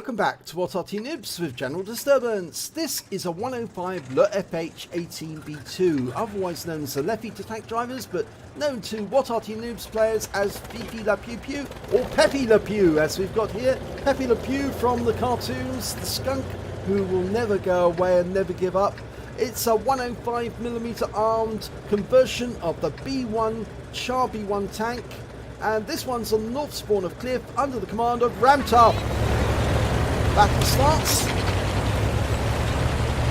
Welcome back to Arty Noobs with General Disturbance. This is a 105 leFH18B2, otherwise known as the Leffy to tank drivers, but known to Arty Noobs players as Fifi La Pew Pew or Peppy La Pew, as we've got here. Peppy La Pew from the cartoons, the skunk who will never go away and never give up. It's a 105mm armed conversion of the B1 Char B1 tank, and this one's on the north spawn of Cliff under the command of Ramtop. Battle starts.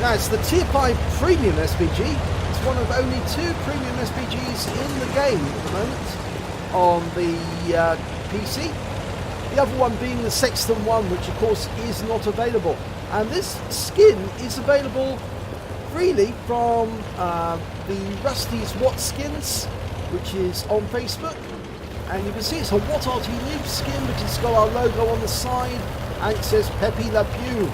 Now it's the Tier 5 Premium SPG. It's one of only 2 Premium SPGs in the game at the moment on the PC. The other one being the Sexton one, which of course is not available. And this skin is available freely from the Rusty's What Skins, which is on Facebook. And you can see it's a Arty Noobs skin, which has got our logo on the side. And it says Peppy La Pew.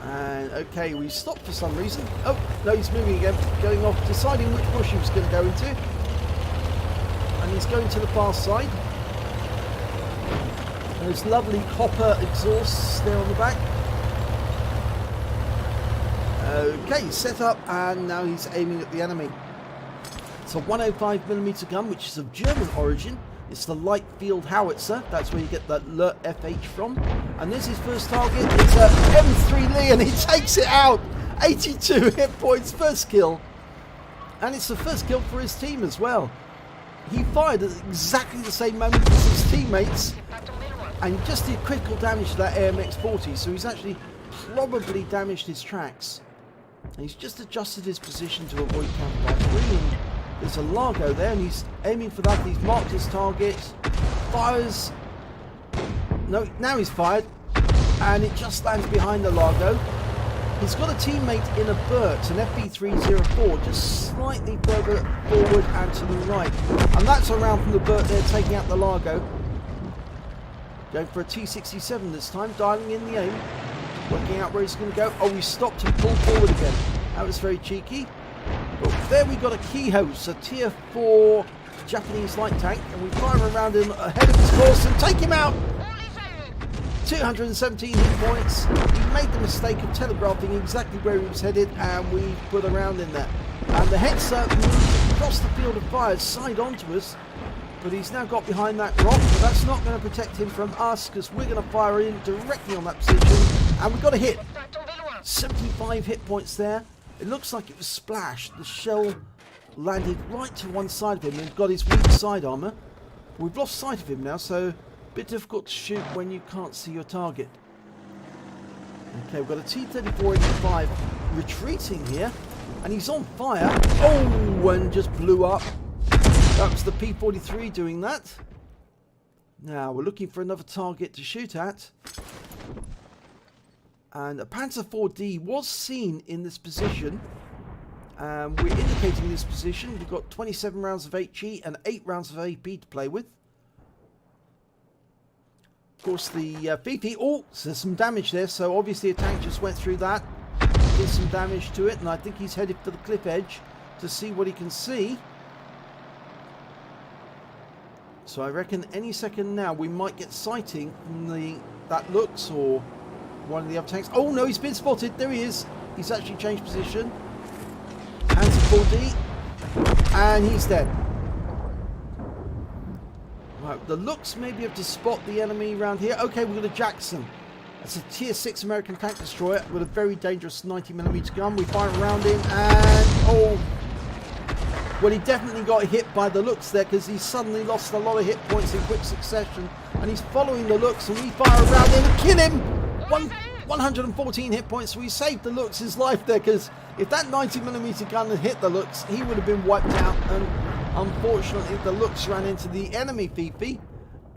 And okay, we stopped for some reason. Oh, no, he's moving again, going off, deciding which bush he was going to go into. And he's going to the far side. And there's lovely copper exhausts there on the back. Okay, he's set up, and now he's aiming at the enemy. It's a 105mm gun, which is of German origin. It's the light field howitzer. That's where you get that leFH from. And this is his first target. It's a M3 Lee, and he takes it out. 82 hit points, first kill. And it's the first kill for his team as well. He fired at exactly the same moment as his teammates, and just did critical damage to that AMX-40. So he's actually probably damaged his tracks. And he's just adjusted his position to avoid counter battery. There's a Largo there, and he's aiming for that. He's marked his target. Fires. No, now he's fired. And it just lands behind the Largo. He's got a teammate in a Burt, an FB304, just slightly further forward and to the right. And that's around from the Burt there, taking out the Largo. Going for a T67 this time, dialing in the aim. Working out where he's going to go. Oh, he stopped and pulled forward again. That was very cheeky. But there we got a Keyhouse, a Tier 4 Japanese light tank, and we fire around him ahead of his course and take him out. 217 hit points. He made the mistake of telegraphing exactly where he was headed, and we put a round in there. And the Hetzer moved across the field of fire, side onto us, but he's now got behind that rock, but that's not going to protect him from us, because we're going to fire in directly on that position, and we got a hit. 75 hit points there. It looks like it was splashed. The shell landed right to one side of him and got his weak side armour. We've lost sight of him now, so a bit difficult to shoot when you can't see your target. Okay, we've got a T-34-85 retreating here, and he's on fire. Oh, and just blew up. That was the P-43 doing that. Now, we're looking for another target to shoot at. And a Panzer 4D was seen in this position. We're indicating this position. We've got 27 rounds of HE and 8 rounds of AP to play with. Of course, the Fifi. Oh, so there's some damage there. So obviously a tank just went through that. Did some damage to it. And I think he's headed for the cliff edge to see what he can see. So I reckon any second now we might get sighting from that looks or one of the other tanks. Oh no, he's been spotted. There he is. He's actually changed position. Panzer 4D. And he's dead. Right, the looks may be able to spot the enemy around here. Okay, we've got a Jackson. That's a Tier 6 American tank destroyer with a very dangerous 90mm gun. We fire around him and... oh... well, he definitely got hit by the looks there, because he suddenly lost a lot of hit points in quick succession. And he's following the looks, and we fire around him and kill him! 114 hit points. So we saved the looks his life there, because if that 90mm gun had hit the looks, he would have been wiped out. And unfortunately, the looks ran into the enemy Fifi,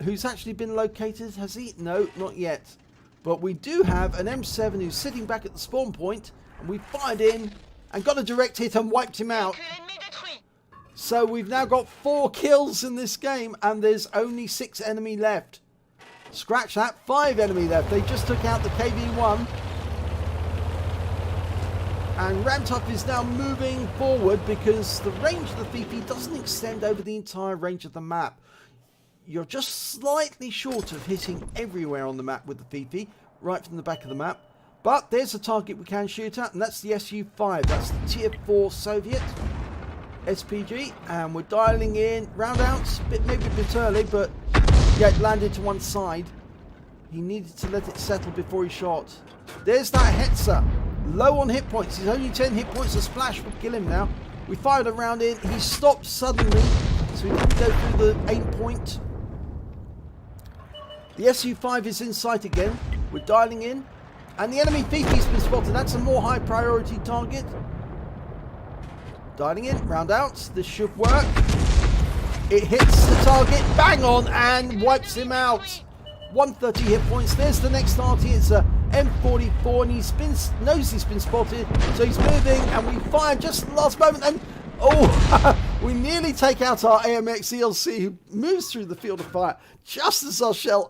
who's actually been located. Has he? No, not yet. But we do have an M7 who's sitting back at the spawn point, and we fired in and got a direct hit and wiped him out. So we've now got 4 kills in this game, and there's only 6 enemy left. Scratch that, 5 enemy left. They just took out the KV-1. And Ramtop is now moving forward because the range of the Fifi doesn't extend over the entire range of the map. you're just slightly short of hitting everywhere on the map with the Fifi, right from the back of the map. But there's a target we can shoot at, and that's the Su-5. That's the Tier 4 Soviet SPG, and we're dialing in roundouts, maybe a bit early, but yeah, it landed to one side. He needed to let it settle before he shot. There's that Hetzer, low on hit points. He's only 10 hit points. A splash would kill him now. We fired a round in. He stopped suddenly, so he didn't go through the aim point. The Su-5 is in sight again. We're dialing in. And the enemy Fifi's been spotted. That's a more high priority target. Dialing in. Round out. This should work. It hits the target. Bang on. And wipes him out. 130 hit points. There's the next Arty. It's a M44. And he knows he's been spotted. So he's moving. And we fire just at the last moment. And oh, we nearly take out our AMX ELC, who moves through the field of fire just as our shell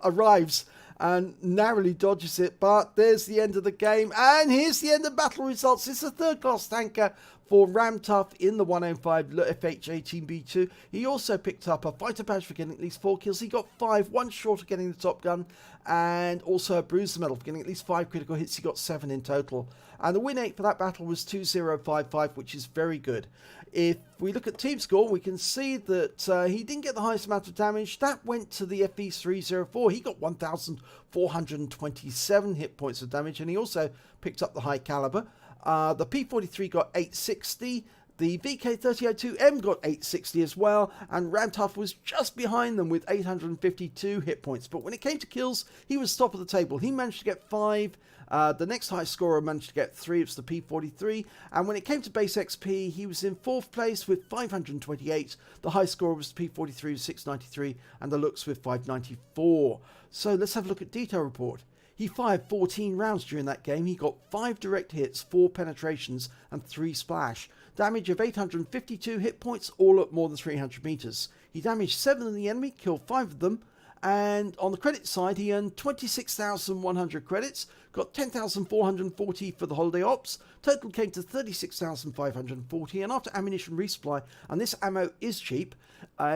arrives and narrowly dodges it. But there's the end of the game, and here's the end of battle results. It's a third-class tanker for Ram Tough in the 105 leFH18B2. He also picked up a fighter badge for getting at least 4 kills. He got 5, one short of getting the Top Gun, and also a Bruiser Medal for getting at least 5 critical hits. He got 7 in total. And the win rate for that battle was 2055, which is very good. If we look at team score, we can see that he didn't get the highest amount of damage. That went to the FE304. He got 1,427 hit points of damage, and he also picked up the high caliber. The P43 got 860. The VK3002M got 860 as well, and Ram Tough was just behind them with 852 hit points. But when it came to kills, he was top of the table. He managed to get 5. The next high scorer managed to get 3. It's the P43. And when it came to base XP, he was in 4th place with 528. The high scorer was the P43 with 693, and the Lux with 594. So let's have a look at detail report. He fired 14 rounds during that game. He got 5 direct hits, 4 penetrations, and 3 splash. Damage of 852 hit points, all at more than 300 meters. He damaged 7 of the enemy, killed 5 of them. And on the credit side, he earned 26,100 credits, got 10,440 for the holiday ops. Total came to 36,540, and after ammunition resupply, and this ammo is cheap,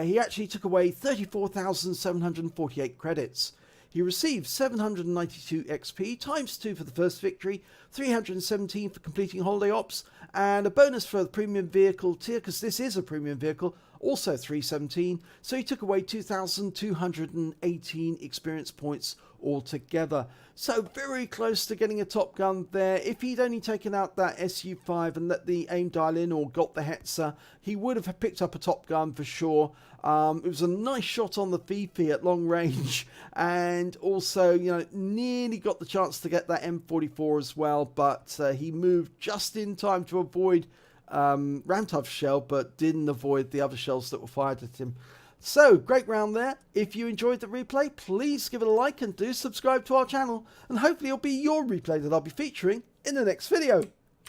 he actually took away 34,748 credits. He received 792 XP, times 2 for the first victory, 317 for completing holiday ops, and a bonus for the premium vehicle tier, because this is a premium vehicle, also 317. So he took away 2,218 experience points altogether. So very close to getting a Top Gun there. If he'd only taken out that Su-5 and let the aim dial in or got the Hetzer, he would have picked up a Top Gun for sure. It was a nice shot on the Fifi at long range, and also, you know, nearly got the chance to get that M44 as well, but he moved just in time to avoid Ram Tough's shell, but didn't avoid the other shells that were fired at him. So, great round there. If you enjoyed the replay, please give it a like and do subscribe to our channel, and hopefully it'll be your replay that I'll be featuring in the next video.